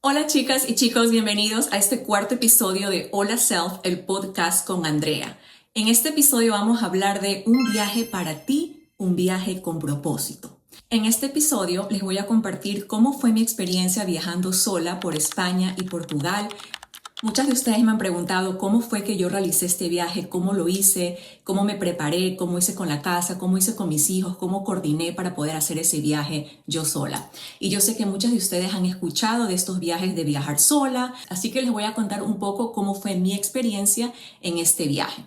Hola chicas y chicos, bienvenidos a este cuarto episodio de Hola Self, el podcast con Andrea. En este episodio vamos a hablar de un viaje para ti, un viaje con propósito. En este episodio les voy a compartir cómo fue mi experiencia viajando sola por España y Portugal. Muchas de ustedes me han preguntado cómo fue que yo realicé este viaje, cómo lo hice, cómo me preparé, cómo hice con la casa, cómo hice con mis hijos, cómo coordiné para poder hacer ese viaje yo sola. Y yo sé que muchas de ustedes han escuchado de estos viajes de viajar sola, así que les voy a contar un poco cómo fue mi experiencia en este viaje.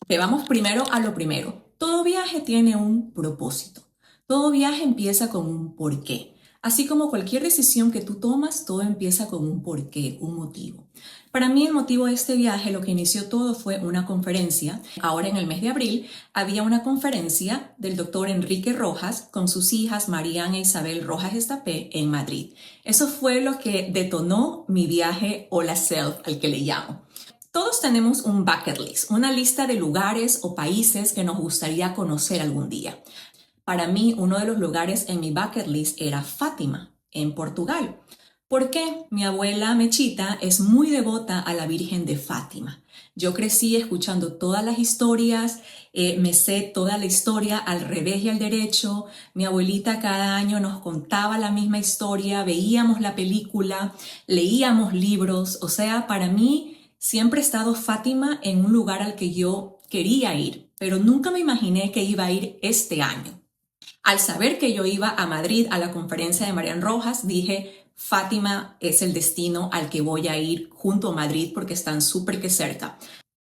Pero vamos primero a lo primero. Todo viaje tiene un propósito. Todo viaje empieza con un porqué. Así como cualquier decisión que tú tomas, todo empieza con un porqué, un motivo. Para mí el motivo de este viaje, lo que inició todo fue una conferencia. Ahora en el mes de abril había una conferencia del doctor Enrique Rojas con sus hijas Mariana e Isabel Rojas Estapé en Madrid. Eso fue lo que detonó mi viaje Hola Self, al que le llamo. Todos tenemos un bucket list, una lista de lugares o países que nos gustaría conocer algún día. Para mí, uno de los lugares en mi bucket list era Fátima, en Portugal. ¿Por qué? Mi abuela Mechita es muy devota a la Virgen de Fátima. Yo crecí escuchando todas las historias, me sé toda la historia al revés y al derecho. Mi abuelita cada año nos contaba la misma historia, veíamos la película, leíamos libros. O sea, para mí siempre ha estado Fátima en un lugar al que yo quería ir, pero nunca me imaginé que iba a ir este año. Al saber que yo iba a Madrid a la conferencia de Marian Rojas, dije, Fátima es el destino al que voy a ir junto a Madrid porque están súper que cerca.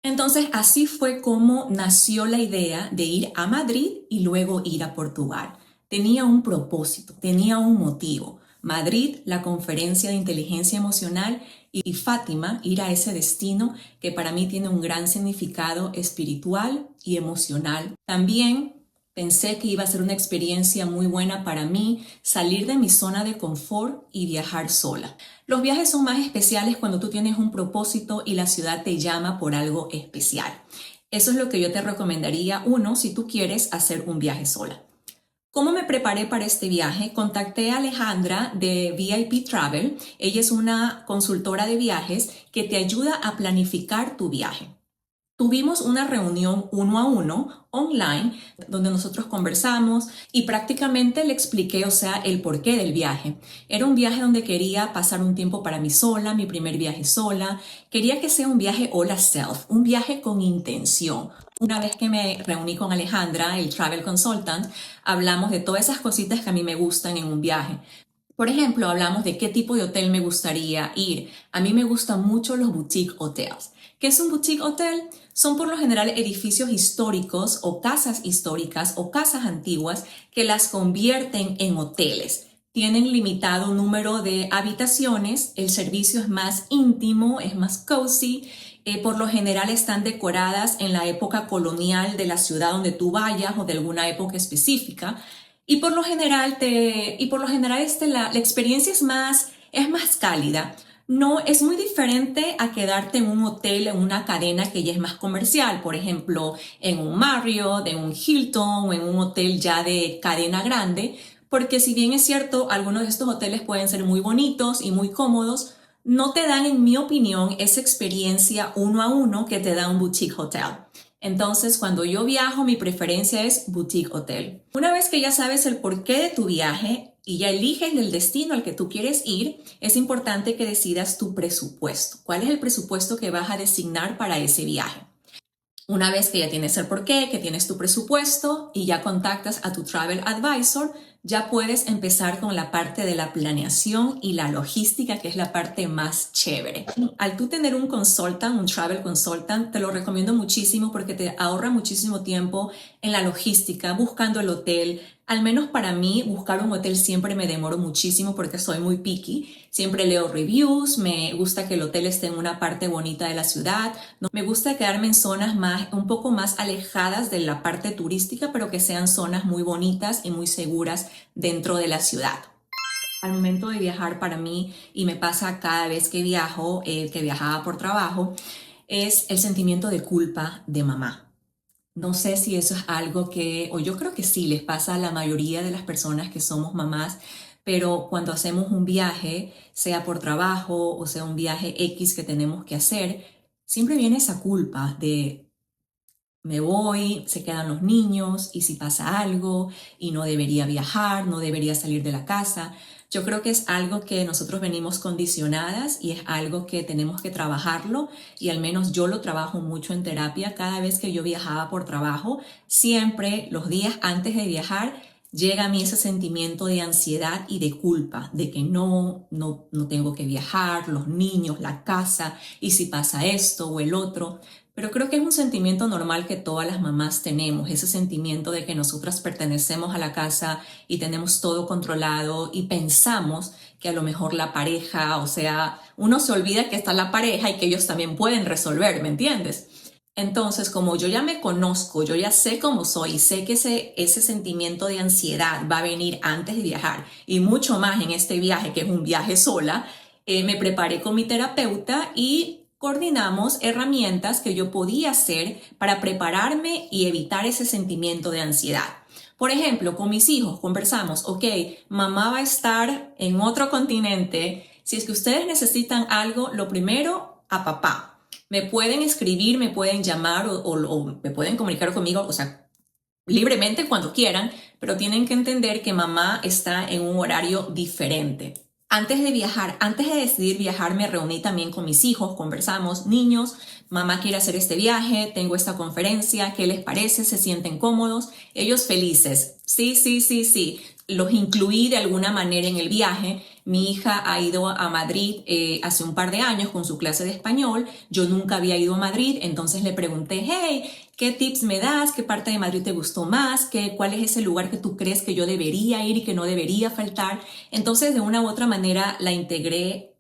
Entonces así fue como nació la idea de ir a Madrid y luego ir a Portugal. Tenía un propósito, tenía un motivo. Madrid, la conferencia de inteligencia emocional, y Fátima, ir a ese destino que para mí tiene un gran significado espiritual y emocional. También pensé que iba a ser una experiencia muy buena para mí salir de mi zona de confort y viajar sola. Los viajes son más especiales cuando tú tienes un propósito y la ciudad te llama por algo especial. Eso es lo que yo te recomendaría, uno, si tú quieres hacer un viaje sola. ¿Cómo me preparé para este viaje? Contacté a Alejandra de VIP Travel. Ella es una consultora de viajes que te ayuda a planificar tu viaje. Tuvimos una reunión uno a uno online donde nosotros conversamos y prácticamente le expliqué, el porqué del viaje. Era un viaje donde quería pasar un tiempo para mí sola, mi primer viaje sola. Quería que sea un viaje Hola Self, un viaje con intención. Una vez que me reuní con Alejandra, el Travel Consultant, hablamos de todas esas cositas que a mí me gustan en un viaje. Por ejemplo, hablamos de qué tipo de hotel me gustaría ir. A mí me gustan mucho los boutique hotels. ¿Qué es un boutique hotel? Son por lo general edificios históricos o casas históricas o casas antiguas que las convierten en hoteles. Tienen limitado número de habitaciones, el servicio es más íntimo, es más cozy. Por lo general están decoradas en la época colonial de la ciudad donde tú vayas o de alguna época específica. Y por lo general, la experiencia es más cálida. No es muy diferente a quedarte en un hotel, en una cadena que ya es más comercial, por ejemplo, en un Marriott, en un Hilton o en un hotel ya de cadena grande, porque si bien es cierto, algunos de estos hoteles pueden ser muy bonitos y muy cómodos, no te dan, en mi opinión, esa experiencia uno a uno que te da un boutique hotel. Entonces, cuando yo viajo, mi preferencia es boutique hotel. Una vez que ya sabes el porqué de tu viaje y ya eliges el destino al que tú quieres ir, es importante que decidas tu presupuesto. ¿Cuál es el presupuesto que vas a designar para ese viaje? Una vez que ya tienes el porqué, que tienes tu presupuesto y ya contactas a tu travel advisor, ya puedes empezar con la parte de la planeación y la logística, que es la parte más chévere. Al tú tener un consultant, un travel consultant, te lo recomiendo muchísimo porque te ahorra muchísimo tiempo en la logística, buscando el hotel. Al menos para mí, buscar un hotel siempre me demoro muchísimo porque soy muy picky. Siempre leo reviews, me gusta que el hotel esté en una parte bonita de la ciudad. Me gusta quedarme en zonas un poco más alejadas de la parte turística, pero que sean zonas muy bonitas y muy seguras dentro de la ciudad. Al momento de viajar para mí, y me pasa cada vez que viajo, que viajaba por trabajo, es el sentimiento de culpa de mamá. No sé si eso es algo que, o yo creo que sí, les pasa a la mayoría de las personas que somos mamás. pero cuando hacemos un viaje, sea por trabajo o sea un viaje X que tenemos que hacer, siempre viene esa culpa de me voy, se quedan los niños y si pasa algo y no debería viajar, no debería salir de la casa. Yo creo que es algo que nosotros venimos condicionadas y es algo que tenemos que trabajarlo y al menos yo lo trabajo mucho en terapia. Cada vez que yo viajaba por trabajo, siempre los días antes de viajar llega a mí ese sentimiento de ansiedad y de culpa, de que no tengo que viajar, los niños, la casa y si pasa esto o el otro. Pero creo que es un sentimiento normal que todas las mamás tenemos, ese sentimiento de que nosotras pertenecemos a la casa y tenemos todo controlado y pensamos que a lo mejor la pareja, o sea, uno se olvida que está la pareja y que ellos también pueden resolver, ¿me entiendes? Entonces, como yo ya me conozco, yo ya sé cómo soy y sé que ese sentimiento de ansiedad va a venir antes de viajar y mucho más en este viaje, que es un viaje sola, me preparé con mi terapeuta y coordinamos herramientas que yo podía hacer para prepararme y evitar ese sentimiento de ansiedad. Por ejemplo, con mis hijos conversamos, ok, mamá va a estar en otro continente. Si es que ustedes necesitan algo, lo primero, a papá. Me pueden escribir, me pueden llamar o me pueden comunicar conmigo, o sea, libremente cuando quieran, pero tienen que entender que mamá está en un horario diferente. Antes de viajar, antes de decidir viajar, me reuní también con mis hijos, conversamos, niños, mamá quiere hacer este viaje, tengo esta conferencia, ¿qué les parece? ¿Se sienten cómodos? Ellos felices. Sí, sí, sí, sí. Los incluí de alguna manera en el viaje. Mi hija ha ido a Madrid hace un par de años con su clase de español. Yo nunca había ido a Madrid, entonces le pregunté, hey, ¿qué tips me das? ¿Qué parte de Madrid te gustó más? ¿Cuál es ese lugar que tú crees que yo debería ir y que no debería faltar? Entonces, de una u otra manera, la integré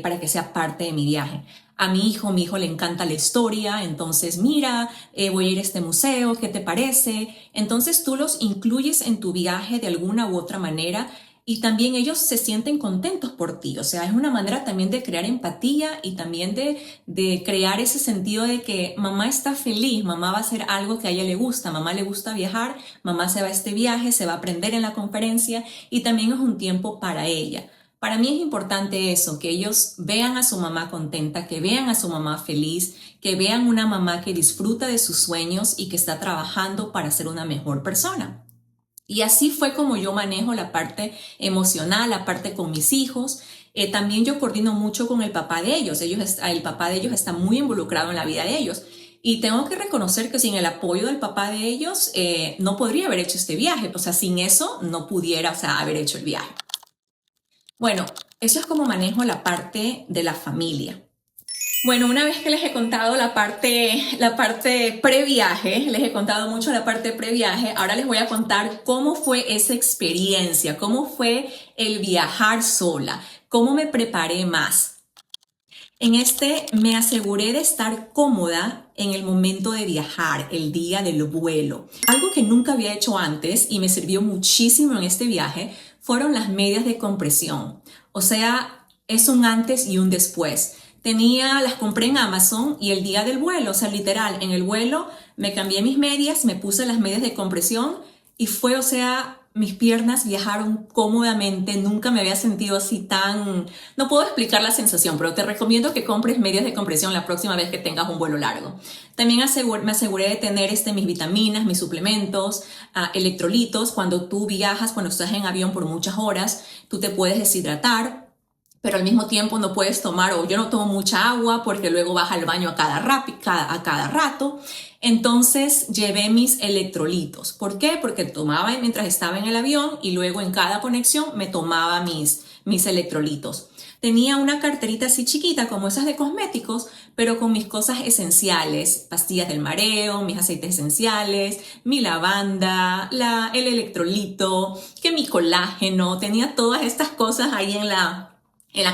para que sea parte de mi viaje. A mi hijo le encanta la historia, entonces mira, voy a ir a este museo, ¿qué te parece? Entonces tú los incluyes en tu viaje de alguna u otra manera y también ellos se sienten contentos por ti. O sea, es una manera también de crear empatía y también de crear ese sentido de que mamá está feliz, mamá va a hacer algo que a ella le gusta, mamá le gusta viajar, mamá se va a este viaje, se va a aprender en la conferencia y también es un tiempo para ella. Para mí es importante eso, que ellos vean a su mamá contenta, que vean a su mamá feliz, que vean una mamá que disfruta de sus sueños y que está trabajando para ser una mejor persona. Y así fue como yo manejo la parte emocional, la parte con mis hijos. También yo coordino mucho con el papá de ellos. El papá de ellos está muy involucrado en la vida de ellos. Y tengo que reconocer que sin el apoyo del papá de ellos no podría haber hecho este viaje. O sea, sin eso no pudiera, o sea, haber hecho el viaje. Bueno, eso es como manejo la parte de la familia. Bueno, una vez que les he contado la parte previaje, les he contado mucho la parte previaje, ahora les voy a contar cómo fue esa experiencia, cómo fue el viajar sola, cómo me preparé más. En me aseguré de estar cómoda en el momento de viajar, el día del vuelo. Algo que nunca había hecho antes y me sirvió muchísimo en este viaje fueron las medias de compresión. O sea, es un antes y un después. Las compré en Amazon y el día del vuelo, o sea, literal, en el vuelo me cambié mis medias, me puse las medias de compresión y fue, o sea, mis piernas viajaron cómodamente, nunca me había sentido así tan... No puedo explicar la sensación, pero te recomiendo que compres medias de compresión la próxima vez que tengas un vuelo largo. También me aseguré de tener mis vitaminas, mis suplementos, electrolitos. Cuando tú viajas, cuando estás en avión por muchas horas, tú te puedes deshidratar, pero al mismo tiempo no puedes tomar, o yo no tomo mucha agua porque luego vas al baño a cada rato. Entonces llevé mis electrolitos. ¿Por qué? Porque tomaba mientras estaba en el avión y luego en cada conexión me tomaba mis electrolitos. Tenía una carterita así chiquita como esas de cosméticos, pero con mis cosas esenciales, pastillas del mareo, mis aceites esenciales, mi lavanda, el electrolito, que mi colágeno, tenía todas estas cosas ahí en la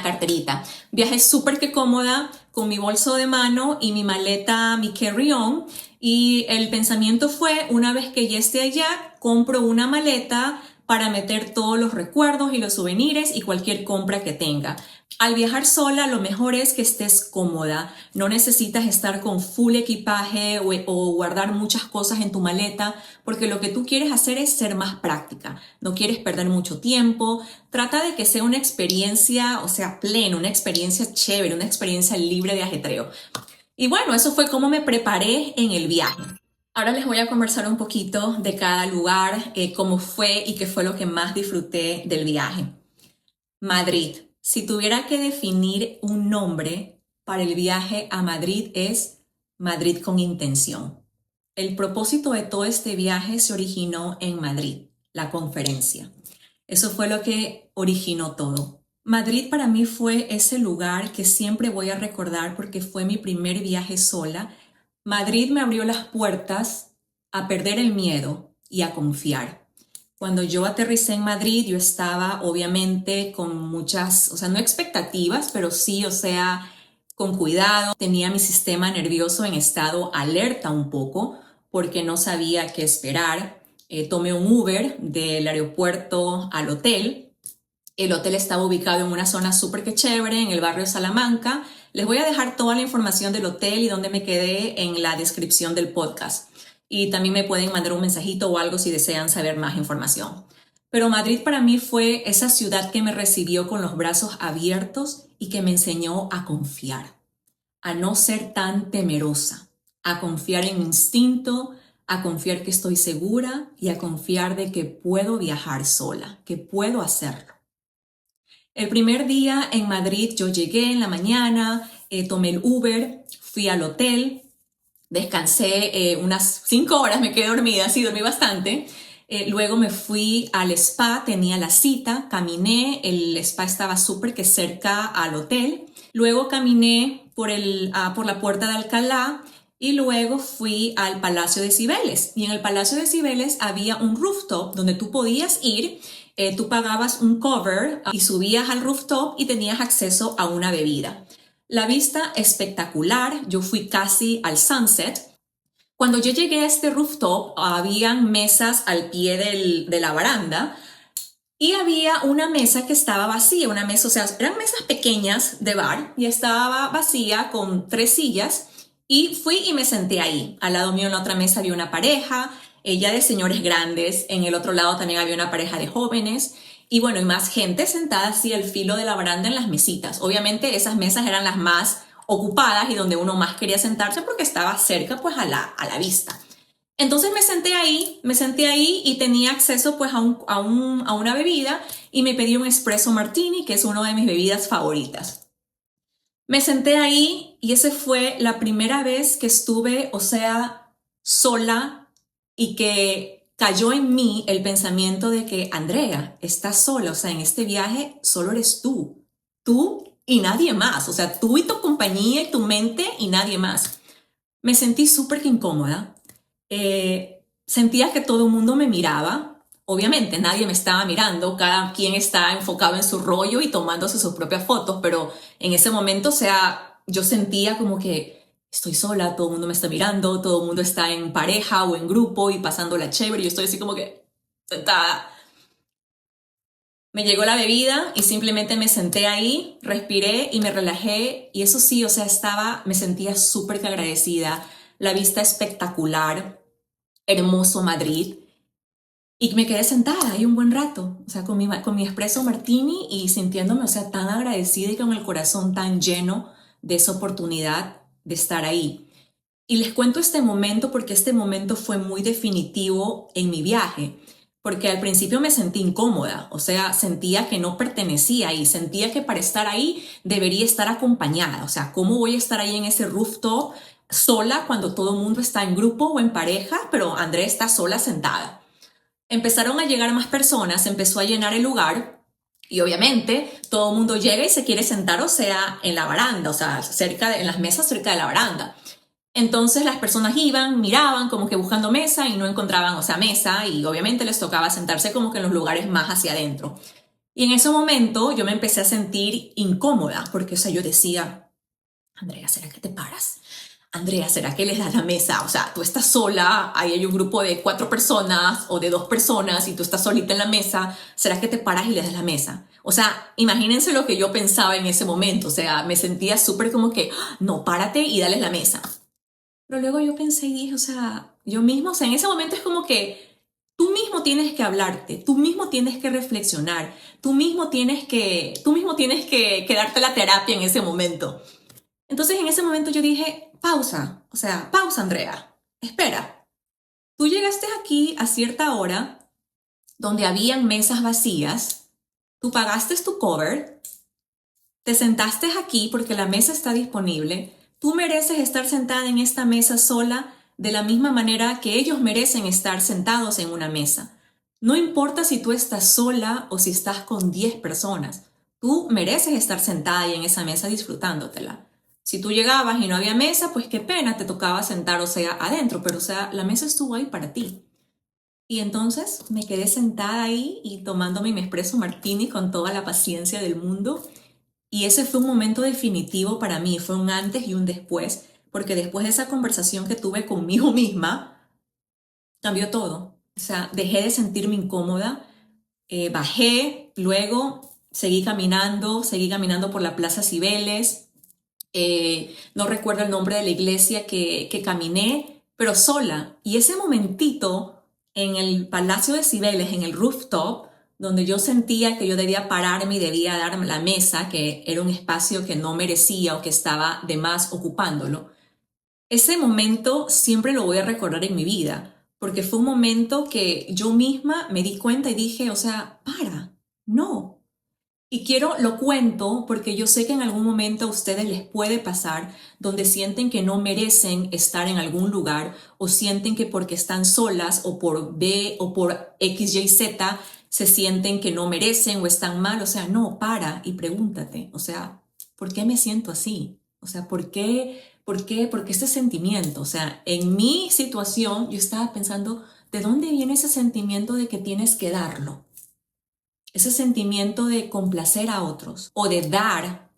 carterita. Viajé súper que cómoda con mi bolso de mano y mi maleta, mi carry-on, y el pensamiento fue, una vez que ya esté allá, compro una maleta para meter todos los recuerdos y los souvenirs y cualquier compra que tenga. Al viajar sola, lo mejor es que estés cómoda. No necesitas estar con full equipaje o guardar muchas cosas en tu maleta, porque lo que tú quieres hacer es ser más práctica. No quieres perder mucho tiempo. Trata de que sea una experiencia, o sea, plena, una experiencia chévere, una experiencia libre de ajetreo. Y bueno, eso fue cómo me preparé en el viaje. Ahora les voy a conversar un poquito de cada lugar, cómo fue y qué fue lo que más disfruté del viaje. Madrid. Si tuviera que definir un nombre para el viaje a Madrid es Madrid con intención. El propósito de todo este viaje se originó en Madrid, la conferencia. Eso fue lo que originó todo. Madrid para mí fue ese lugar que siempre voy a recordar porque fue mi primer viaje sola. Madrid me abrió las puertas a perder el miedo y a confiar. Cuando yo aterricé en Madrid, yo estaba obviamente con muchas, no expectativas, pero sí, con cuidado. Tenía mi sistema nervioso en estado alerta un poco porque no sabía qué esperar. Tomé un Uber del aeropuerto al hotel. El hotel estaba ubicado en una zona súper que chévere, en el barrio Salamanca. Les voy a dejar toda la información del hotel y dónde me quedé en la descripción del podcast. Y también me pueden mandar un mensajito o algo si desean saber más información. Pero Madrid para mí fue esa ciudad que me recibió con los brazos abiertos y que me enseñó a confiar, a no ser tan temerosa, a confiar en mi instinto, a confiar que estoy segura y a confiar de que puedo viajar sola, que puedo hacerlo. El primer día en Madrid yo llegué en la mañana, tomé el Uber, fui al hotel, descansé unas 5 horas, me quedé dormida, sí, dormí bastante. Luego me fui al spa, tenía la cita, caminé, el spa estaba súper que cerca al hotel. Luego caminé por la Puerta de Alcalá y luego fui al Palacio de Cibeles. Y en el Palacio de Cibeles había un rooftop donde tú podías ir. Tú pagabas un cover y subías al rooftop y tenías acceso a una bebida. La vista espectacular, yo fui casi al sunset. Cuando yo llegué a este rooftop, habían mesas al pie de la baranda y había una mesa que estaba vacía, una mesa, eran mesas pequeñas de bar y estaba vacía con 3 sillas y fui y me senté ahí. Al lado mío en la otra mesa había una pareja, ella de señores grandes, en el otro lado también había una pareja de jóvenes y bueno, y más gente sentada así al filo de la baranda en las mesitas. Obviamente esas mesas eran las más ocupadas y donde uno más quería sentarse porque estaba cerca pues a la vista. Entonces me senté ahí y tenía acceso pues a una bebida y me pedí un espresso martini, que es una de mis bebidas favoritas. Me senté ahí y esa fue la primera vez que estuve, sola y que cayó en mí el pensamiento de que Andrea, estás sola, en este viaje solo eres tú y nadie más, tú y tu compañía y tu mente y nadie más. Me sentí súper incómoda, sentía que todo el mundo me miraba, obviamente nadie me estaba mirando, cada quien está enfocado en su rollo y tomándose sus propias fotos, pero en ese momento, yo sentía como que estoy sola, todo el mundo me está mirando, todo el mundo está en pareja o en grupo y pasándola chévere, y yo estoy así como que sentada. Me llegó la bebida y simplemente me senté ahí, respiré y me relajé y eso sí, me sentía súper agradecida, la vista espectacular, hermoso Madrid y me quedé sentada ahí un buen rato, con mi espresso martini y sintiéndome, tan agradecida y con el corazón tan lleno de esa oportunidad de estar ahí. Y les cuento este momento porque este momento fue muy definitivo en mi viaje. Porque al principio me sentí incómoda, sentía que no pertenecía ahí, sentía que para estar ahí debería estar acompañada, ¿cómo voy a estar ahí en ese rooftop sola cuando todo el mundo está en grupo o en pareja, pero Andrea está sola sentada? Empezaron a llegar más personas, empezó a llenar el lugar y obviamente todo el mundo llega y se quiere sentar, en la baranda, en las mesas cerca de la baranda. Entonces las personas iban, miraban como que buscando mesa y no encontraban, mesa y obviamente les tocaba sentarse como que en los lugares más hacia adentro. Y en ese momento yo me empecé a sentir incómoda porque, yo decía, Andrea, ¿será que te paras? Andrea, ¿será que les das la mesa? O sea, tú estás sola, ahí hay un grupo de 4 personas o de 2 personas y tú estás solita en la mesa, ¿será que te paras y les das la mesa? O sea, imagínense lo que yo pensaba en ese momento, o sea, me sentía súper como que, no, párate y dales la mesa. Pero luego yo pensé y dije, o sea, yo mismo, o sea, en ese momento es como que tú mismo tienes que hablarte, tú mismo tienes que reflexionar, tú mismo tienes que darte la terapia en ese momento. Entonces en ese momento yo dije, pausa, o sea, pausa Andrea, espera, tú llegaste aquí a cierta hora donde habían mesas vacías, tú pagaste tu cover, te sentaste aquí porque la mesa está disponible, tú mereces estar sentada en esta mesa sola de la misma manera que ellos merecen estar sentados en una mesa. No importa si tú estás sola o si estás con 10 personas, tú mereces estar sentada ahí en esa mesa disfrutándotela. Si tú llegabas y no había mesa, pues qué pena, te tocaba sentar, o sea, adentro, pero o sea, la mesa estuvo ahí para ti. Y entonces me quedé sentada ahí y tomándome mi espresso martini con toda la paciencia del mundo. Y ese fue un momento definitivo para mí, fue un antes y un después, porque después de esa conversación que tuve conmigo misma, cambió todo. O sea, dejé de sentirme incómoda, bajé, luego seguí caminando por la Plaza Cibeles, no recuerdo el nombre de la iglesia que caminé, pero sola. Y ese momentito en el Palacio de Cibeles, en el rooftop, donde yo sentía que yo debía pararme y debía darme la mesa, que era un espacio que no merecía o que estaba de más ocupándolo. Ese momento siempre lo voy a recordar en mi vida, porque fue un momento que yo misma me di cuenta y dije, o sea, no. Y lo cuento porque yo sé que en algún momento a ustedes les puede pasar donde sienten que no merecen estar en algún lugar o sienten que porque están solas o por B o por X, Y, Z se sienten que no merecen o están mal. O sea, no, para y pregúntate, o sea, ¿por qué me siento así? O sea, ¿por qué este sentimiento? O sea, en mi situación yo estaba pensando, ¿de dónde viene ese sentimiento de que tienes que darlo? Ese sentimiento de complacer a otros o de dar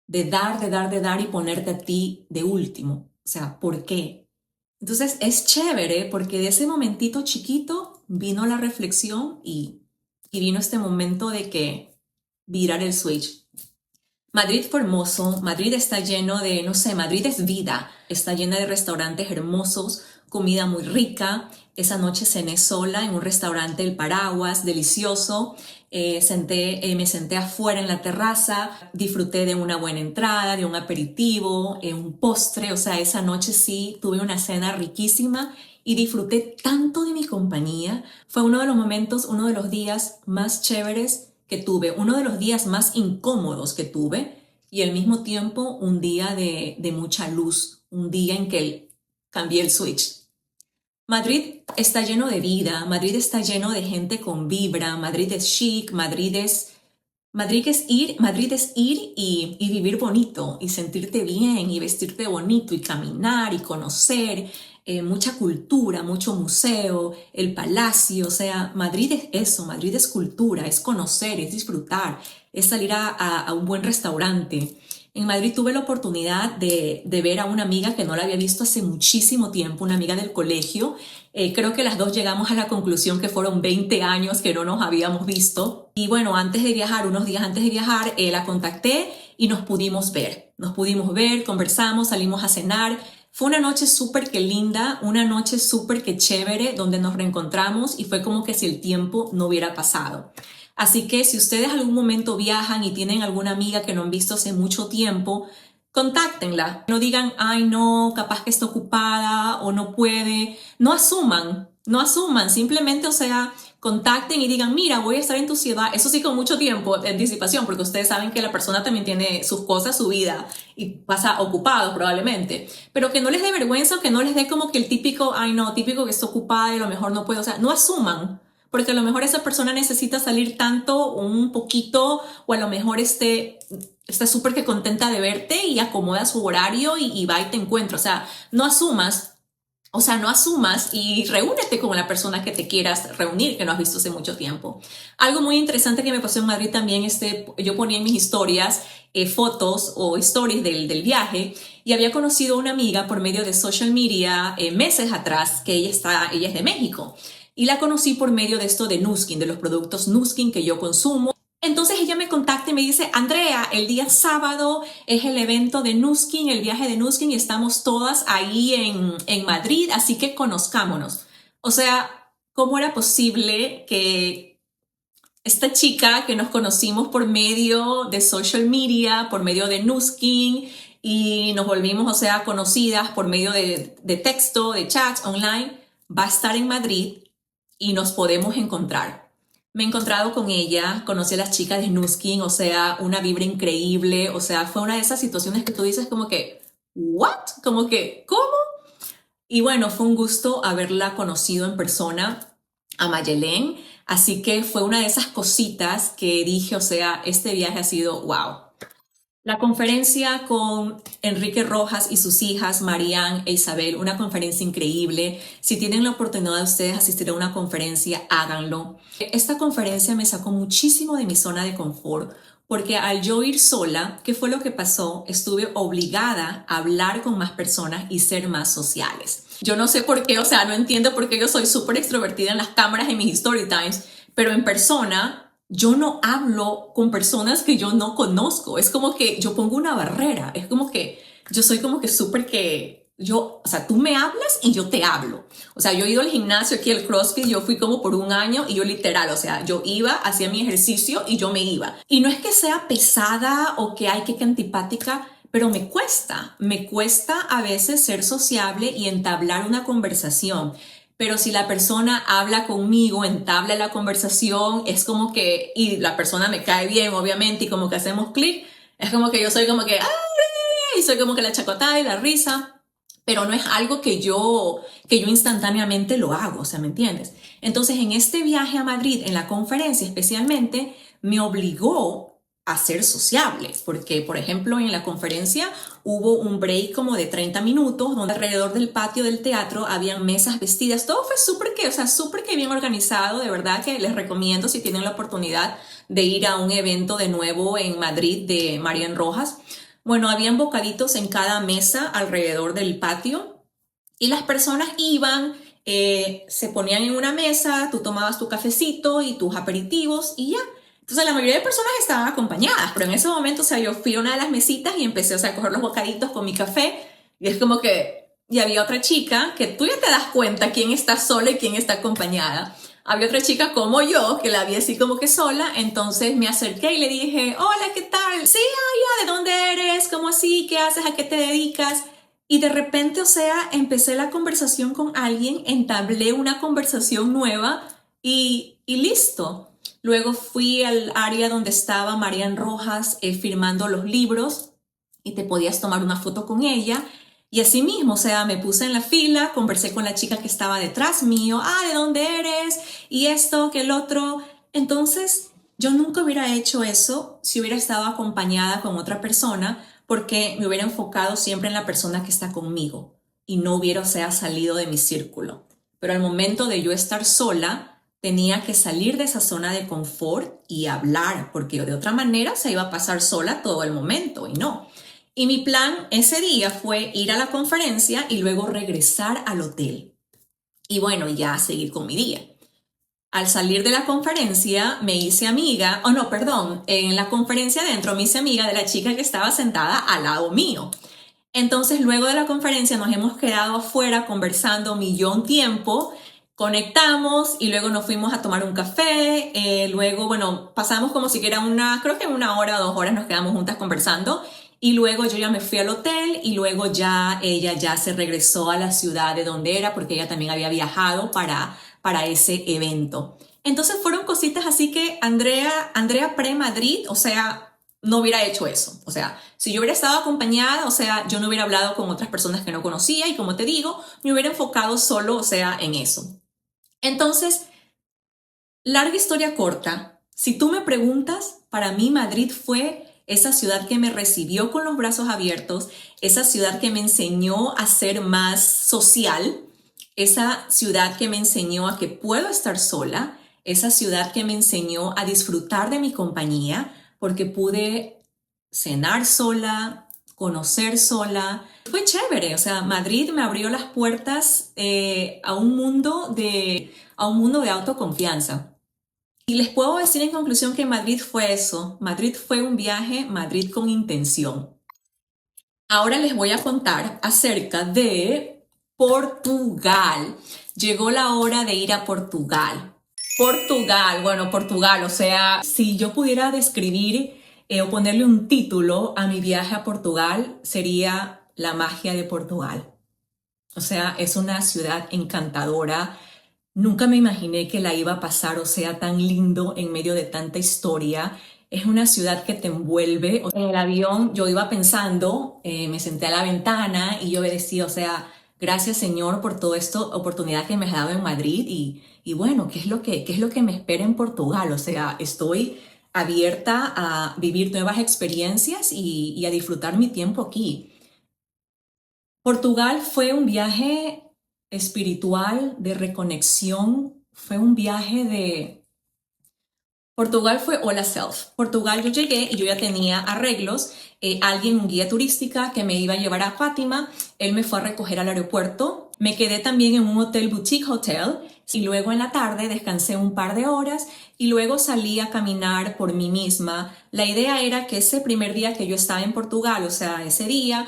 y ponerte a ti de último. O sea, ¿por qué? Entonces es chévere porque de ese momentito chiquito vino la reflexión y vino este momento de que virar el switch. Madrid fue hermoso, Madrid está lleno de, no sé, Madrid es vida, está llena de restaurantes hermosos, comida muy rica. Esa noche cené sola en un restaurante El Paraguas, delicioso. Me senté afuera en la terraza, disfruté de una buena entrada, de un aperitivo, un postre. O sea, esa noche sí tuve una cena riquísima y disfruté tanto de mi compañía. Fue uno de los momentos, uno de los días más chéveres que tuve, uno de los días más incómodos que tuve y al mismo tiempo un día de mucha luz, un día en que cambié el switch. Madrid está lleno de vida, Madrid está lleno de gente con vibra, Madrid es chic, Madrid es ir y vivir bonito y sentirte bien y vestirte bonito y caminar y conocer, mucha cultura, mucho museo, el palacio. O sea, Madrid es eso, Madrid es cultura, es conocer, es disfrutar, es salir a un buen restaurante. En Madrid tuve la oportunidad de ver a una amiga que no la había visto hace muchísimo tiempo, una amiga del colegio. Creo que las dos llegamos a la conclusión que fueron 20 años que no nos habíamos visto. Y bueno, unos días antes de viajar, la contacté y nos pudimos ver. Nos pudimos ver, conversamos, salimos a cenar. Fue una noche súper que linda, una noche súper que chévere, donde nos reencontramos y fue como que si el tiempo no hubiera pasado. Así que si ustedes algún momento viajan y tienen alguna amiga que no han visto hace mucho tiempo, contáctenla. No digan, ay no, capaz que está ocupada o no puede. No asuman, simplemente, o sea, contacten y digan, mira, voy a estar en tu ciudad. Eso sí, con mucho tiempo de anticipación, porque ustedes saben que la persona también tiene sus cosas, su vida y pasa ocupado probablemente. Pero que no les dé vergüenza o que no les dé como que el típico, ay no, típico que está ocupada y a lo mejor no puede. O sea, no asuman. Porque a lo mejor esa persona necesita salir tanto o un poquito, o a lo mejor está súper que contenta de verte y acomoda su horario y va y te encuentra. O sea, no asumas O sea, no asumas y reúnete con la persona que te quieras reunir, que no has visto hace mucho tiempo. Algo muy interesante que me pasó en Madrid también, yo ponía en mis historias fotos o stories del viaje y había conocido a una amiga por medio de social media meses atrás, que ella es de México. Y la conocí por medio de esto de Nuskin, de los productos Nuskin que yo consumo. Entonces ella me contacta y me dice, Andrea, el día sábado es el evento de Nuskin, el viaje de Nuskin, y estamos todas ahí en Madrid, así que conozcámonos. O sea, ¿cómo era posible que esta chica que nos conocimos por medio de social media, por medio de Nuskin, y nos volvimos, o sea, conocidas por medio de texto, de chats online, va a estar en Madrid y nos podemos encontrar? Me he encontrado con ella, conocí a las chicas de Nuskin, o sea, una vibra increíble, o sea, fue una de esas situaciones que tú dices como que, ¿what? Como que, ¿cómo? Y bueno, fue un gusto haberla conocido en persona a Mayelén, así que fue una de esas cositas que dije, o sea, este viaje ha sido wow. La conferencia con Enrique Rojas y sus hijas, Marianne e Isabel, una conferencia increíble. Si tienen la oportunidad de ustedes asistir a una conferencia, háganlo. Esta conferencia me sacó muchísimo de mi zona de confort, porque al yo ir sola, ¿qué fue lo que pasó? Estuve obligada a hablar con más personas y ser más sociales. Yo no sé por qué, o sea, no entiendo por qué yo soy súper extrovertida en las cámaras, en mis story times, pero en persona yo no hablo con personas que yo no conozco. Es como que yo pongo una barrera. Es como que yo soy como que súper que o sea, tú me hablas y yo te hablo. O sea, yo he ido al gimnasio aquí, al CrossFit, yo fui como por un año y yo literal, o sea, yo iba, hacía mi ejercicio y yo me iba. Y no es que sea pesada o que hay que antipática, pero me cuesta a veces ser sociable y entablar una conversación. Pero si la persona habla conmigo, entabla la conversación, es como que, y la persona me cae bien, obviamente, y como que hacemos clic, es como que yo soy como que, ¡ay! Y soy como que la chacotada y la risa, pero no es algo que yo instantáneamente lo hago, o sea, ¿me entiendes? Entonces, en este viaje a Madrid, en la conferencia especialmente, me obligó a ser sociable, porque, por ejemplo, en la conferencia hubo un break como de 30 minutos, donde alrededor del patio del teatro habían mesas vestidas, todo fue súper que bien organizado, de verdad que les recomiendo si tienen la oportunidad de ir a un evento de nuevo en Madrid de Marian Rojas. Bueno, habían bocaditos en cada mesa alrededor del patio y las personas iban, se ponían en una mesa, tú tomabas tu cafecito y tus aperitivos y ya. Entonces la mayoría de personas estaban acompañadas, pero en ese momento, o sea, yo fui a una de las mesitas y empecé, o sea, a coger los bocaditos con mi café y es como que, y había otra chica que tú ya te das cuenta quién está sola y quién está acompañada. Había otra chica como yo que la vi así como que sola, entonces me acerqué y le dije, hola, ¿qué tal? Sí, ya, ¿de dónde eres? ¿Cómo así? ¿Qué haces? ¿A qué te dedicas? Y de repente, o sea, empecé la conversación con alguien, entablé una conversación nueva y listo. Luego fui al área donde estaba Marian Rojas firmando los libros y te podías tomar una foto con ella. Y así mismo, o sea, me puse en la fila, conversé con la chica que estaba detrás mío, ¿de dónde eres? Y esto, que el otro. Entonces, yo nunca hubiera hecho eso si hubiera estado acompañada con otra persona, porque me hubiera enfocado siempre en la persona que está conmigo y no hubiera, o sea, salido de mi círculo. Pero al momento de yo estar sola, tenía que salir de esa zona de confort y hablar, porque de otra manera se iba a pasar sola todo el momento y no. Y mi plan ese día fue ir a la conferencia y luego regresar al hotel. Y bueno, ya seguir con mi día. Al salir de la conferencia me hice amiga, no, perdón, en la conferencia adentro me hice amiga de la chica que estaba sentada al lado mío. Entonces luego de la conferencia nos hemos quedado afuera conversando millón tiempo, conectamos y luego nos fuimos a tomar un café, luego, bueno, pasamos como si era creo que 1 hora o 2 horas nos quedamos juntas conversando y luego yo ya me fui al hotel y luego ya ella ya se regresó a la ciudad de donde era porque ella también había viajado para ese evento. Entonces fueron cositas así que Andrea pre-Madrid, o sea, no hubiera hecho eso. O sea, si yo hubiera estado acompañada, o sea, yo no hubiera hablado con otras personas que no conocía y como te digo, me hubiera enfocado solo, o sea, en eso. Entonces, larga historia corta, si tú me preguntas, para mí Madrid fue esa ciudad que me recibió con los brazos abiertos, esa ciudad que me enseñó a ser más social, esa ciudad que me enseñó a que puedo estar sola, esa ciudad que me enseñó a disfrutar de mi compañía, porque pude cenar sola, conocer sola. Fue chévere, o sea, Madrid me abrió las puertas a un mundo de autoconfianza. Y les puedo decir en conclusión que Madrid fue eso. Madrid fue un viaje, Madrid con intención. Ahora les voy a contar acerca de Portugal. Llegó la hora de ir a Portugal. Portugal, bueno, Portugal, o sea, si yo pudiera describir o ponerle un título a mi viaje a Portugal, sería La magia de Portugal. O sea, es una ciudad encantadora. Nunca me imaginé que la iba a pasar, o sea, tan lindo en medio de tanta historia. Es una ciudad que te envuelve. En el avión yo iba pensando, me senté a la ventana y yo decía, o sea, gracias Señor por toda esta oportunidad que me has dado en Madrid y bueno, qué es lo que me espera en Portugal? O sea, estoy abierta a vivir nuevas experiencias y a disfrutar mi tiempo aquí. Portugal fue un viaje espiritual, de reconexión, fue un viaje de... Portugal fue Hola Self. Portugal yo llegué y yo ya tenía arreglos. Un guía turística que me iba a llevar a Fátima, él me fue a recoger al aeropuerto. Me quedé también en un hotel, boutique hotel, y luego en la tarde descansé un par de horas y luego salí a caminar por mí misma. La idea era que ese primer día que yo estaba en Portugal, o sea, ese día,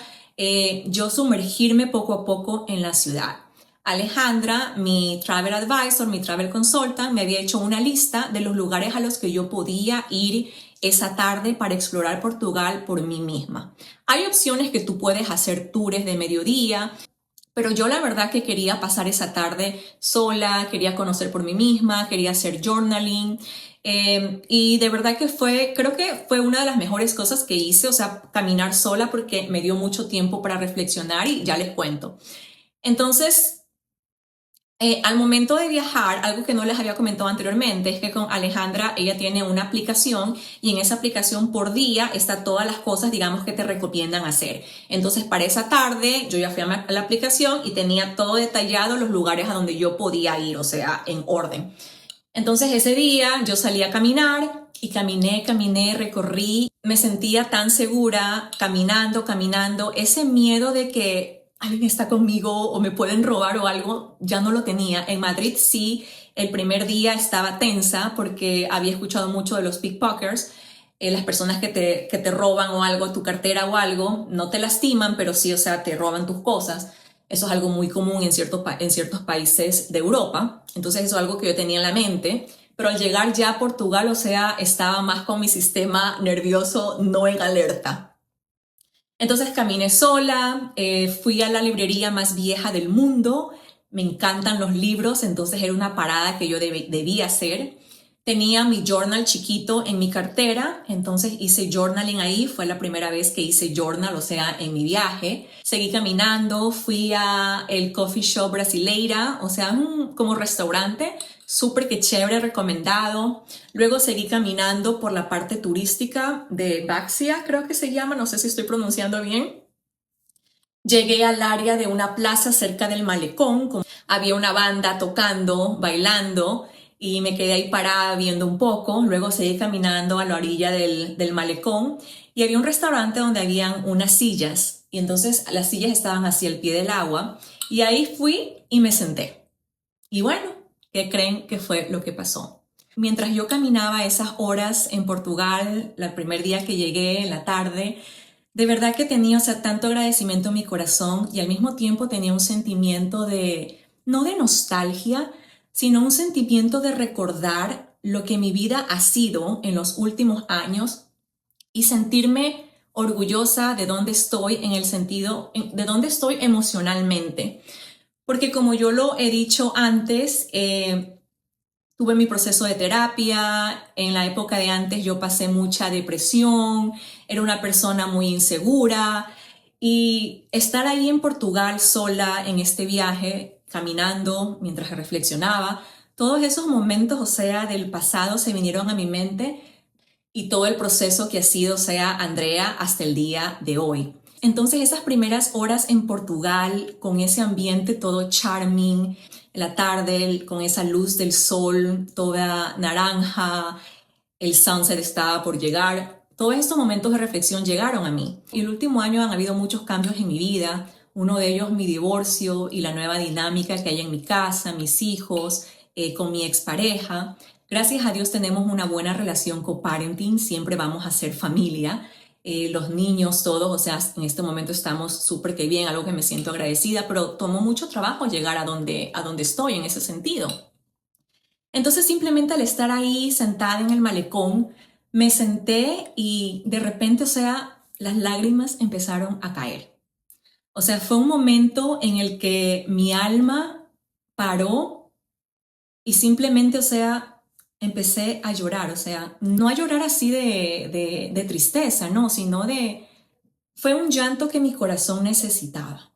yo sumergirme poco a poco en la ciudad. Alejandra, mi travel advisor, mi travel consultant, me había hecho una lista de los lugares a los que yo podía ir esa tarde para explorar Portugal por mí misma. Hay opciones que tú puedes hacer tours de mediodía, pero yo la verdad que quería pasar esa tarde sola, quería conocer por mí misma, quería hacer journaling. Y de verdad que creo que fue una de las mejores cosas que hice, o sea, caminar sola porque me dio mucho tiempo para reflexionar y ya les cuento. Entonces, al momento de viajar, algo que no les había comentado anteriormente es que con Alejandra ella tiene una aplicación y en esa aplicación por día está todas las cosas, digamos, que te recomiendan hacer. Entonces, para esa tarde yo ya fui a la aplicación y tenía todo detallado los lugares a donde yo podía ir, o sea, en orden. Entonces, ese día yo salí a caminar y caminé, recorrí, me sentía tan segura caminando, ese miedo de que alguien está conmigo o me pueden robar o algo, ya no lo tenía. En Madrid sí, el primer día estaba tensa porque había escuchado mucho de los pickpockets, las personas que te roban o algo, tu cartera o algo, no te lastiman, pero sí, o sea, te roban tus cosas. Eso es algo muy común en ciertos países de Europa. Entonces eso es algo que yo tenía en la mente. Pero al llegar ya a Portugal, o sea, estaba más con mi sistema nervioso no en alerta. Entonces caminé sola, fui a la librería más vieja del mundo, me encantan los libros, entonces era una parada que yo debía hacer. Tenía mi journal chiquito en mi cartera, entonces hice journaling ahí, fue la primera vez que hice journal, o sea, en mi viaje. Seguí caminando, fui a el coffee shop Brasileira, o sea, como restaurante, súper que chévere, recomendado. Luego seguí caminando por la parte turística de Baxia, creo que se llama, no sé si estoy pronunciando bien. Llegué al área de una plaza cerca del malecón, había una banda tocando, bailando, y me quedé ahí parada viendo un poco. Luego seguí caminando a la orilla del malecón y había un restaurante donde habían unas sillas y entonces las sillas estaban hacia el pie del agua y ahí fui y me senté. Y bueno, ¿qué creen que fue lo que pasó? Mientras yo caminaba esas horas en Portugal, el primer día que llegué en la tarde, de verdad que tenía, o sea, tanto agradecimiento en mi corazón y al mismo tiempo tenía un sentimiento no de nostalgia, sino un sentimiento de recordar lo que mi vida ha sido en los últimos años y sentirme orgullosa de dónde estoy en el sentido, de dónde estoy emocionalmente. Porque como yo lo he dicho antes, tuve mi proceso de terapia, en la época de antes yo pasé mucha depresión, era una persona muy insegura y estar ahí en Portugal sola en este viaje, caminando mientras reflexionaba, todos esos momentos, o sea, del pasado se vinieron a mi mente y todo el proceso que ha sido, o sea, Andrea hasta el día de hoy. Entonces esas primeras horas en Portugal, con ese ambiente todo charming, la tarde con esa luz del sol toda naranja, el sunset estaba por llegar. Todos estos momentos de reflexión llegaron a mí. Y el último año han habido muchos cambios en mi vida. Uno de ellos mi divorcio y la nueva dinámica que hay en mi casa, mis hijos, con mi expareja. Gracias a Dios tenemos una buena relación co-parenting, siempre vamos a ser familia. Los niños, todos, o sea, en este momento estamos súper que bien, algo que me siento agradecida, pero tomó mucho trabajo llegar a donde estoy en ese sentido. Entonces simplemente al estar ahí sentada en el malecón, me senté y de repente, o sea, las lágrimas empezaron a caer. O sea, fue un momento en el que mi alma paró y simplemente, o sea, empecé a llorar. O sea, no a llorar así de tristeza, no, sino de... Fue un llanto que mi corazón necesitaba.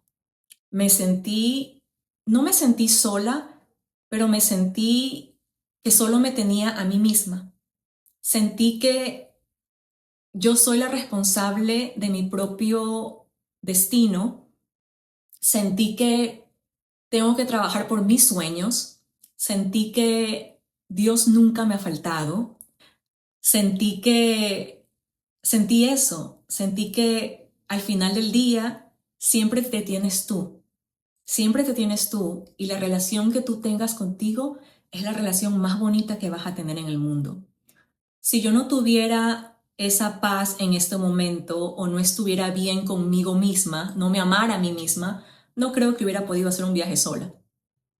Me sentí, no me sentí sola, pero me sentí que solo me tenía a mí misma. Sentí que yo soy la responsable de mi propio destino. Sentí que tengo que trabajar por mis sueños. Sentí que Dios nunca me ha faltado. Sentí eso. Sentí que al final del día siempre te tienes tú. Siempre te tienes tú y la relación que tú tengas contigo es la relación más bonita que vas a tener en el mundo. Si yo no tuviera esa paz en este momento o no estuviera bien conmigo misma, no me amara a mí misma, no creo que hubiera podido hacer un viaje sola.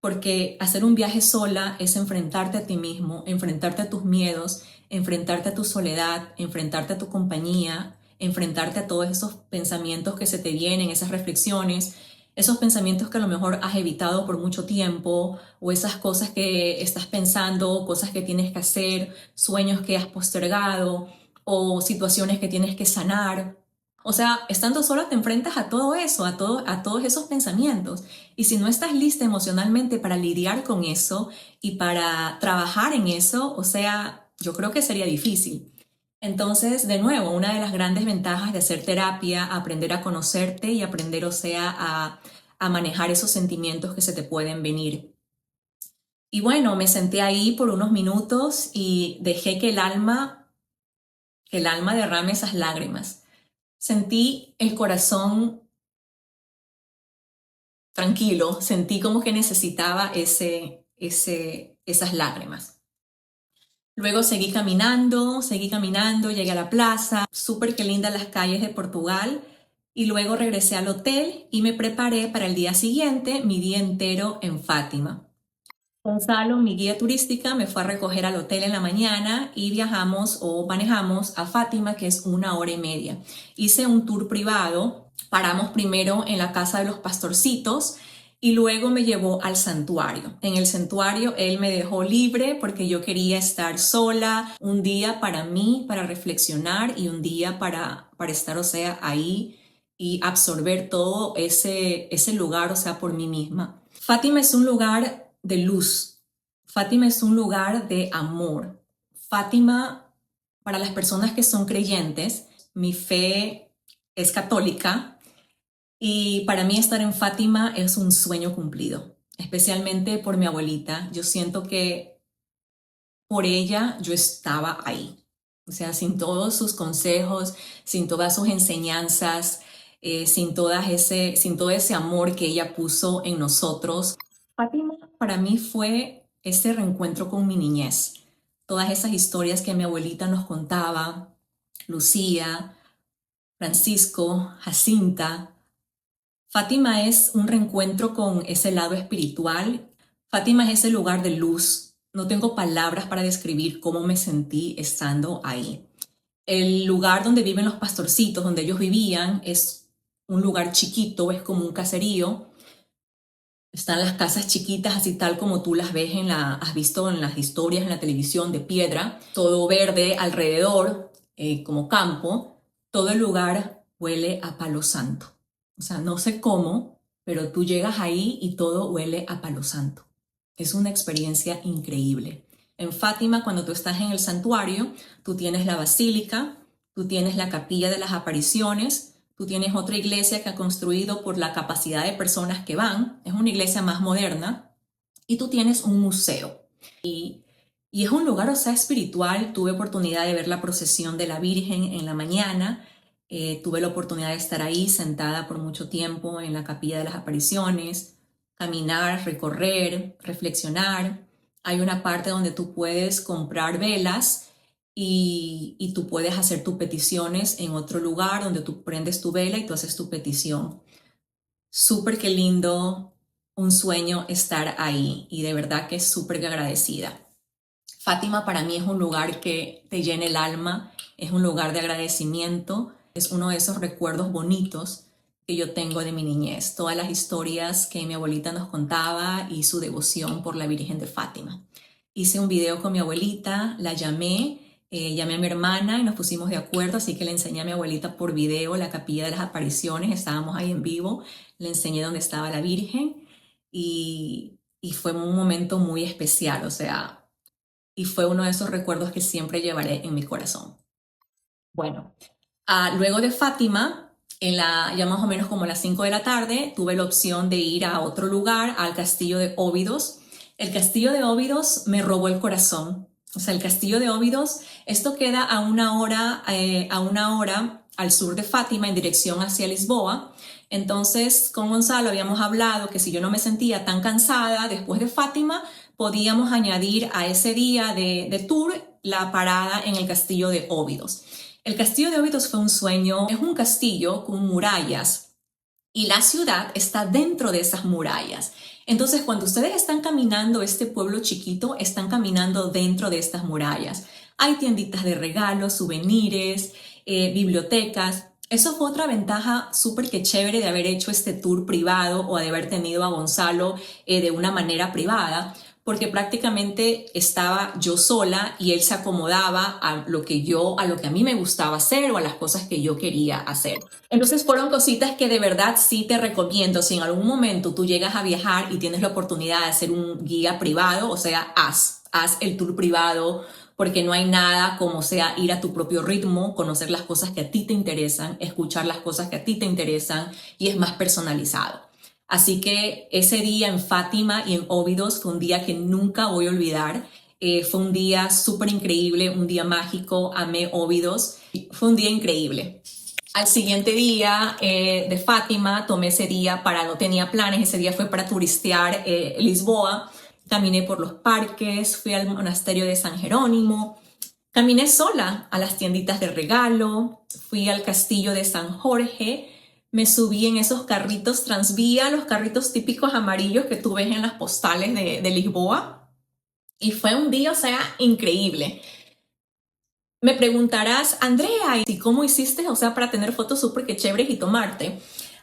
Porque hacer un viaje sola es enfrentarte a ti mismo, enfrentarte a tus miedos, enfrentarte a tu soledad, enfrentarte a tu compañía, enfrentarte a todos esos pensamientos que se te vienen, esas reflexiones, esos pensamientos que a lo mejor has evitado por mucho tiempo, o esas cosas que estás pensando, cosas que tienes que hacer, sueños que has postergado, o situaciones que tienes que sanar. O sea, estando sola te enfrentas a todo eso, a todos esos pensamientos. Y si no estás lista emocionalmente para lidiar con eso y para trabajar en eso, o sea, yo creo que sería difícil. Entonces, de nuevo, una de las grandes ventajas de hacer terapia, aprender a conocerte y aprender, o sea, a manejar esos sentimientos que se te pueden venir. Y bueno, me senté ahí por unos minutos y dejé que el alma derrame esas lágrimas. Sentí el corazón tranquilo, sentí como que necesitaba esas lágrimas. Luego seguí caminando, llegué a la plaza, súper que lindas las calles de Portugal, y luego regresé al hotel y me preparé para el día siguiente, mi día entero en Fátima. Gonzalo, mi guía turística, me fue a recoger al hotel en la mañana y viajamos o manejamos a Fátima, que es 1 hora y media. Hice un tour privado, paramos primero en la casa de los pastorcitos y luego me llevó al santuario. En el santuario él me dejó libre porque yo quería estar sola, un día para mí, para reflexionar y un día para estar, o sea, ahí y absorber todo ese lugar, o sea, por mí misma. Fátima es un lugar de luz. Fátima es un lugar de amor. Fátima, para las personas que son creyentes, mi fe es católica y para mí estar en Fátima es un sueño cumplido, especialmente por mi abuelita. Yo siento que por ella yo estaba ahí. O sea, sin todos sus consejos, sin todas sus enseñanzas, sin todo ese amor que ella puso en nosotros. Fátima para mí fue ese reencuentro con mi niñez. Todas esas historias que mi abuelita nos contaba, Lucía, Francisco, Jacinta. Fátima es un reencuentro con ese lado espiritual. Fátima es ese lugar de luz. No tengo palabras para describir cómo me sentí estando ahí. El lugar donde viven los pastorcitos, donde ellos vivían, es un lugar chiquito, es como un caserío. Están las casas chiquitas, así tal como tú las ves has visto en las historias en la televisión, de piedra, todo verde alrededor, como campo. Todo el lugar huele a palo santo. O sea, no sé cómo, pero tú llegas ahí y todo huele a palo santo. Es una experiencia increíble. En Fátima, cuando tú estás en el santuario, tú tienes la basílica, tú tienes la capilla de las apariciones, tú tienes otra iglesia que ha construido por la capacidad de personas que van, es una iglesia más moderna, y tú tienes un museo. Y es un lugar, o sea, espiritual. Tuve oportunidad de ver la procesión de la Virgen en la mañana. Tuve la oportunidad de estar ahí sentada por mucho tiempo en la capilla de las apariciones, caminar, recorrer, reflexionar. Hay una parte donde tú puedes comprar velas y tú puedes hacer tus peticiones en otro lugar donde tú prendes tu vela y tú haces tu petición. Súper que lindo, un sueño estar ahí y de verdad que súper agradecida. Fátima para mí es un lugar que te llena el alma, es un lugar de agradecimiento, es uno de esos recuerdos bonitos que yo tengo de mi niñez, todas las historias que mi abuelita nos contaba y su devoción por la Virgen de Fátima. Hice un video con mi abuelita, la llamé a mi hermana y nos pusimos de acuerdo, así que le enseñé a mi abuelita por video la capilla de las apariciones, estábamos ahí en vivo, le enseñé dónde estaba la Virgen y fue un momento muy especial, o sea, y fue uno de esos recuerdos que siempre llevaré en mi corazón. Bueno, luego de Fátima, ya más o menos como a las 5 de la tarde, tuve la opción de ir a otro lugar, al castillo de Óbidos. El castillo de Óbidos me robó el corazón. O sea, el castillo de Óbidos, esto queda a una hora al sur de Fátima en dirección hacia Lisboa. Entonces, con Gonzalo habíamos hablado que si yo no me sentía tan cansada después de Fátima, podíamos añadir a ese día de tour la parada en el castillo de Óbidos. El castillo de Óbidos fue un sueño, es un castillo con murallas y la ciudad está dentro de esas murallas. Entonces, cuando ustedes están caminando este pueblo chiquito, están caminando dentro de estas murallas. Hay tienditas de regalos, souvenirs, bibliotecas. Eso fue otra ventaja súper que chévere de haber hecho este tour privado o de haber tenido a Gonzalo de una manera privada, porque prácticamente estaba yo sola y él se acomodaba a lo que a mí me gustaba hacer o a las cosas que yo quería hacer. Entonces fueron cositas que de verdad sí te recomiendo. Si en algún momento tú llegas a viajar y tienes la oportunidad de hacer un guía privado, o sea, haz el tour privado, porque no hay nada como sea ir a tu propio ritmo, conocer las cosas que a ti te interesan, escuchar las cosas que a ti te interesan y es más personalizado. Así que ese día en Fátima y en Óbidos fue un día que nunca voy a olvidar. Fue un día súper increíble, un día mágico, amé Óbidos, fue un día increíble. Al siguiente día de Fátima, tomé ese día no tenía planes, ese día fue para turistear Lisboa. Caminé por los parques, fui al monasterio de San Jerónimo, caminé sola a las tienditas de regalo, fui al castillo de San Jorge, me subí en esos carritos Transvía, los carritos típicos amarillos que tú ves en las postales de Lisboa. Y fue un día, o sea, increíble. Me preguntarás, Andrea, ¿y cómo hiciste, o sea, para tener fotos súper que chéveres y tomarte?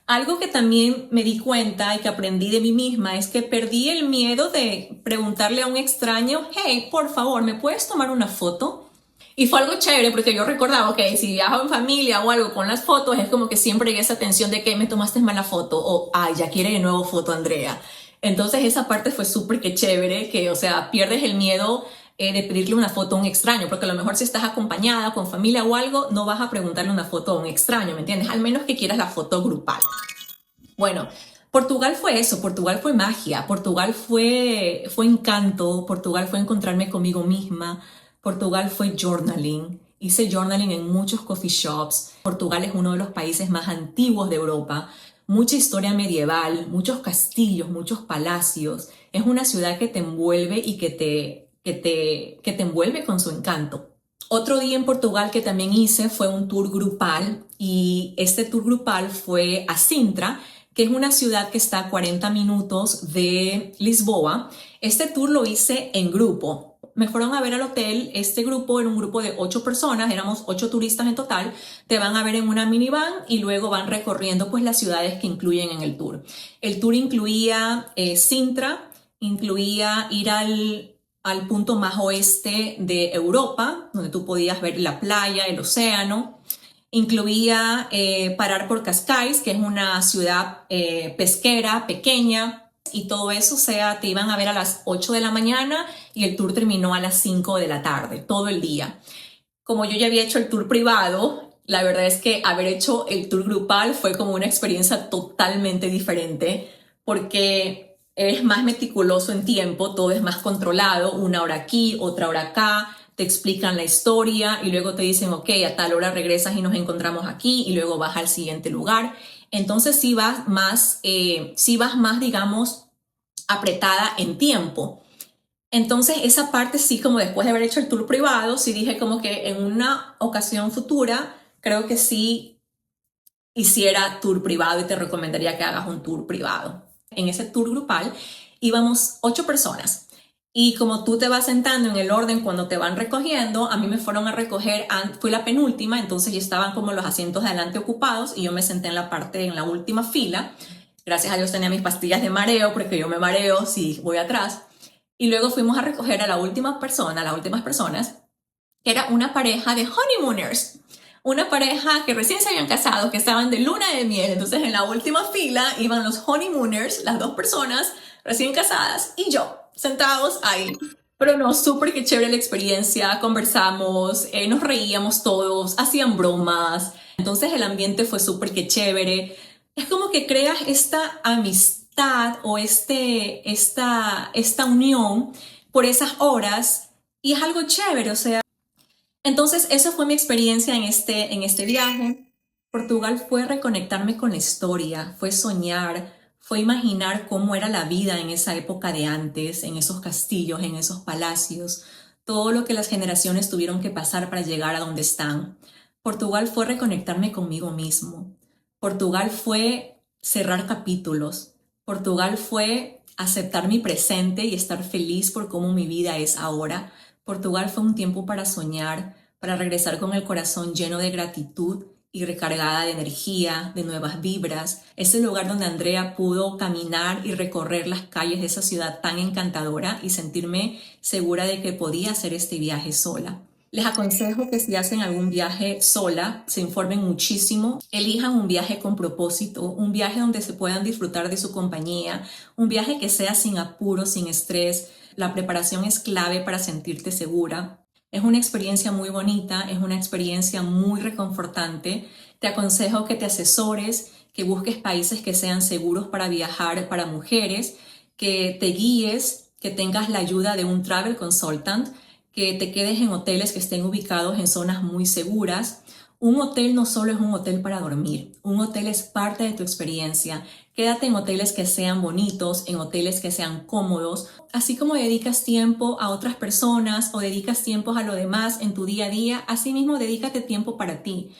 Algo que también me di cuenta y que aprendí de mí misma es que perdí el miedo de preguntarle a un extraño, hey, por favor, ¿me puedes tomar una foto? Y fue algo chévere porque yo recordaba, ok, si viajo en familia o algo con las fotos, es como que siempre hay esa tensión de que me tomaste mala foto o, ay, ya quiere de nuevo foto Andrea. Entonces esa parte fue súper que chévere, que, o sea, pierdes el miedo de pedirle una foto a un extraño, porque a lo mejor si estás acompañada con familia o algo, no vas a preguntarle una foto a un extraño, ¿me entiendes? Al menos que quieras la foto grupal. Bueno, Portugal fue eso, Portugal fue magia, Portugal fue encanto, Portugal fue encontrarme conmigo misma, Portugal fue journaling. Hice journaling en muchos coffee shops. Portugal es uno de los países más antiguos de Europa. Mucha historia medieval, muchos castillos, muchos palacios. Es una ciudad que te envuelve y que te envuelve con su encanto. Otro día en Portugal que también hice fue un tour grupal y este tour grupal fue a Sintra, que es una ciudad que está a 40 minutos de Lisboa. Este tour lo hice en grupo. Me fueron a ver al hotel, este grupo era un grupo de 8 personas, éramos 8 turistas en total, te van a ver en una minivan y luego van recorriendo pues las ciudades que incluyen en el tour. El tour incluía Sintra, incluía ir al punto más oeste de Europa, donde tú podías ver la playa, el océano. Incluía parar por Cascais, que es una ciudad pesquera pequeña, y todo eso, o sea, te iban a ver a las 8 de la mañana y el tour terminó a las 5 de la tarde, todo el día. Como yo ya había hecho el tour privado, La verdad es que haber hecho el tour grupal fue como una experiencia totalmente diferente porque eres más meticuloso en tiempo, todo es más controlado, una hora aquí, otra hora acá, te explican la historia y luego te dicen, ok, a tal hora regresas y nos encontramos aquí y luego vas al siguiente lugar. Entonces sí vas más, digamos, apretada en tiempo. Entonces esa parte sí, como después de haber hecho el tour privado, sí dije como que en una ocasión futura creo que sí hiciera tour privado y te recomendaría que hagas un tour privado. En ese tour grupal íbamos 8 personas y como tú te vas sentando en el orden cuando te van recogiendo, a mí me fueron a recoger, fui la penúltima, entonces ya estaban como los asientos de adelante ocupados y yo me senté en la última fila. Gracias a Dios tenía mis pastillas de mareo porque yo me mareo si voy atrás. Y luego fuimos a recoger a las últimas personas, que era una pareja de honeymooners. Una pareja que recién se habían casado, que estaban de luna de miel. Entonces en la última fila iban los honeymooners, las 2 personas recién casadas y yo, sentados ahí. Pero no, súper que chévere la experiencia, conversamos, nos reíamos todos, hacían bromas. Entonces el ambiente fue súper que chévere. Es como que creas esta amistad o esta unión por esas horas y es algo chévere, o sea. Entonces, esa fue mi experiencia en este viaje. Portugal fue reconectarme con la historia, fue soñar, fue imaginar cómo era la vida en esa época de antes, en esos castillos, en esos palacios, todo lo que las generaciones tuvieron que pasar para llegar a donde están. Portugal fue reconectarme conmigo mismo. Portugal fue cerrar capítulos. Portugal fue aceptar mi presente y estar feliz por cómo mi vida es ahora. Portugal fue un tiempo para soñar, para regresar con el corazón lleno de gratitud y recargada de energía, de nuevas vibras. Es el lugar donde Andrea pudo caminar y recorrer las calles de esa ciudad tan encantadora y sentirme segura de que podía hacer este viaje sola. Les aconsejo que si hacen algún viaje sola, se informen muchísimo, elijan un viaje con propósito, un viaje donde se puedan disfrutar de su compañía, un viaje que sea sin apuro, sin estrés. La preparación es clave para sentirte segura. Es una experiencia muy bonita, es una experiencia muy reconfortante. Te aconsejo que te asesores, que busques países que sean seguros para viajar para mujeres, que te guíes, que tengas la ayuda de un travel consultant, que te quedes en hoteles que estén ubicados en zonas muy seguras. Un hotel no solo es un hotel para dormir, un hotel es parte de tu experiencia. Quédate en hoteles que sean bonitos, en hoteles que sean cómodos, así como dedicas tiempo a otras personas o dedicas tiempo a lo demás en tu día a día, así mismo dedícate tiempo para ti.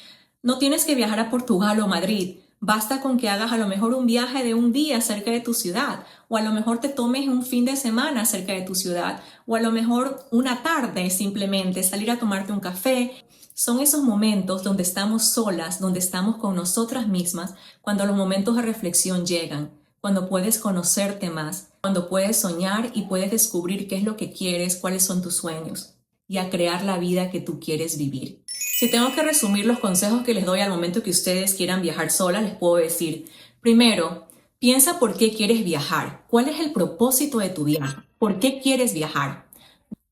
No tienes que viajar a Portugal o Madrid, basta con que hagas a lo mejor un viaje de un día cerca de tu ciudad, o a lo mejor te tomes un fin de semana cerca de tu ciudad, o a lo mejor una tarde simplemente salir a tomarte un café. Son esos momentos donde estamos solas, donde estamos con nosotras mismas, cuando los momentos de reflexión llegan, cuando puedes conocerte más, cuando puedes soñar y puedes descubrir qué es lo que quieres, cuáles son tus sueños y a crear la vida que tú quieres vivir. Si tengo que resumir los consejos que les doy al momento que ustedes quieran viajar solas, les puedo decir, primero, piensa por qué quieres viajar, cuál es el propósito de tu viaje, por qué quieres viajar.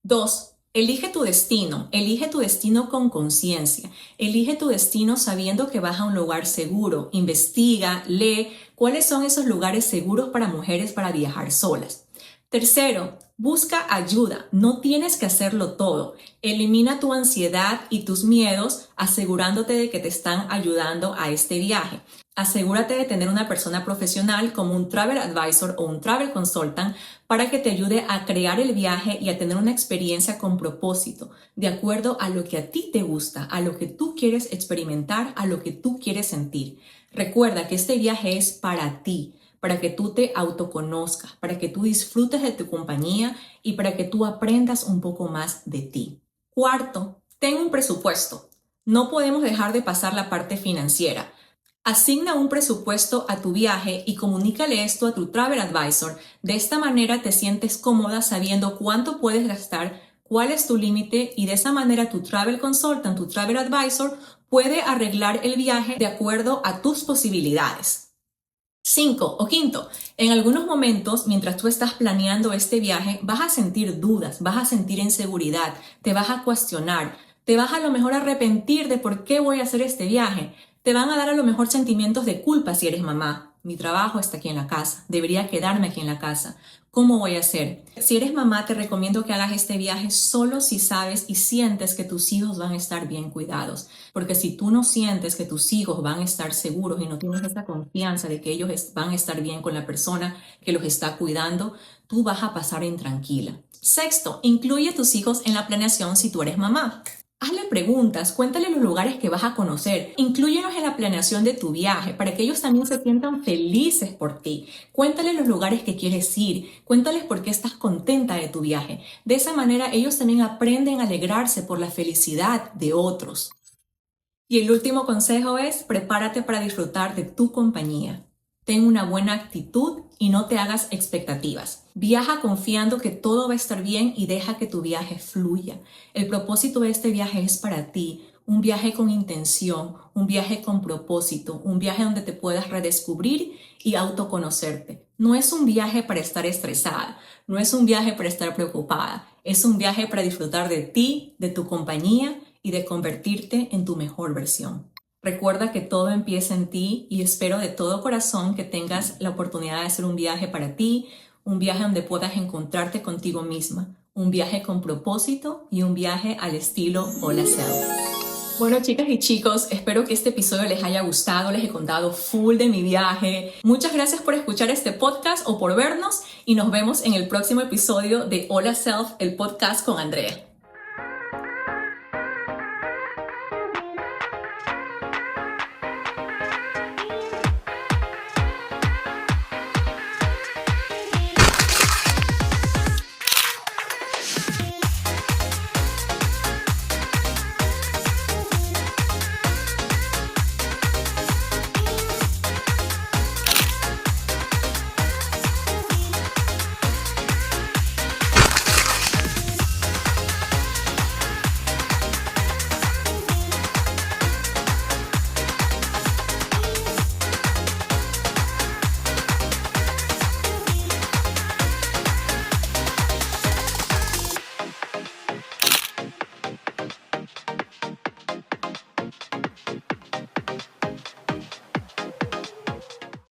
2. Elige tu destino con conciencia, elige tu destino sabiendo que vas a un lugar seguro, investiga, lee cuáles son esos lugares seguros para mujeres para viajar solas. Tercero, busca ayuda, no tienes que hacerlo todo, elimina tu ansiedad y tus miedos asegurándote de que te están ayudando a este viaje. Asegúrate de tener una persona profesional como un travel advisor o un travel consultant para que te ayude a crear el viaje y a tener una experiencia con propósito, de acuerdo a lo que a ti te gusta, a lo que tú quieres experimentar, a lo que tú quieres sentir. Recuerda que este viaje es para ti, para que tú te autoconozcas, para que tú disfrutes de tu compañía y para que tú aprendas un poco más de ti. Cuarto, ten un presupuesto. No podemos dejar de pasar la parte financiera. Asigna un presupuesto a tu viaje y comunícale esto a tu travel advisor. De esta manera te sientes cómoda sabiendo cuánto puedes gastar, cuál es tu límite y de esa manera tu travel consultant, tu travel advisor puede arreglar el viaje de acuerdo a tus posibilidades. 5 o quinto, en algunos momentos, mientras tú estás planeando este viaje, vas a sentir dudas, vas a sentir inseguridad, te vas a cuestionar. Te vas a lo mejor a arrepentir de por qué voy a hacer este viaje. Te van a dar a lo mejor sentimientos de culpa si eres mamá. Mi trabajo está aquí en la casa. Debería quedarme aquí en la casa. ¿Cómo voy a hacer? Si eres mamá, te recomiendo que hagas este viaje solo si sabes y sientes que tus hijos van a estar bien cuidados. Porque si tú no sientes que tus hijos van a estar seguros y no tienes esa confianza de que ellos van a estar bien con la persona que los está cuidando, tú vas a pasar intranquila. Sexto, incluye a tus hijos en la planeación si tú eres mamá. Hazle preguntas, cuéntale los lugares que vas a conocer, inclúyelos en la planeación de tu viaje para que ellos también se sientan felices por ti. Cuéntale los lugares que quieres ir, cuéntales por qué estás contenta de tu viaje. De esa manera ellos también aprenden a alegrarse por la felicidad de otros. Y el último consejo es, prepárate para disfrutar de tu compañía. Ten una buena actitud y no te hagas expectativas. Viaja confiando que todo va a estar bien y deja que tu viaje fluya. El propósito de este viaje es para ti, un viaje con intención, un viaje con propósito, un viaje donde te puedas redescubrir y autoconocerte. No es un viaje para estar estresada, no es un viaje para estar preocupada, es un viaje para disfrutar de ti, de tu compañía y de convertirte en tu mejor versión. Recuerda que todo empieza en ti y espero de todo corazón que tengas la oportunidad de hacer un viaje para ti, un viaje donde puedas encontrarte contigo misma, un viaje con propósito y un viaje al estilo Hola Self. Bueno, chicas y chicos, espero que este episodio les haya gustado, les he contado full de mi viaje. Muchas gracias por escuchar este podcast o por vernos y nos vemos en el próximo episodio de Hola Self, el podcast con Andrea.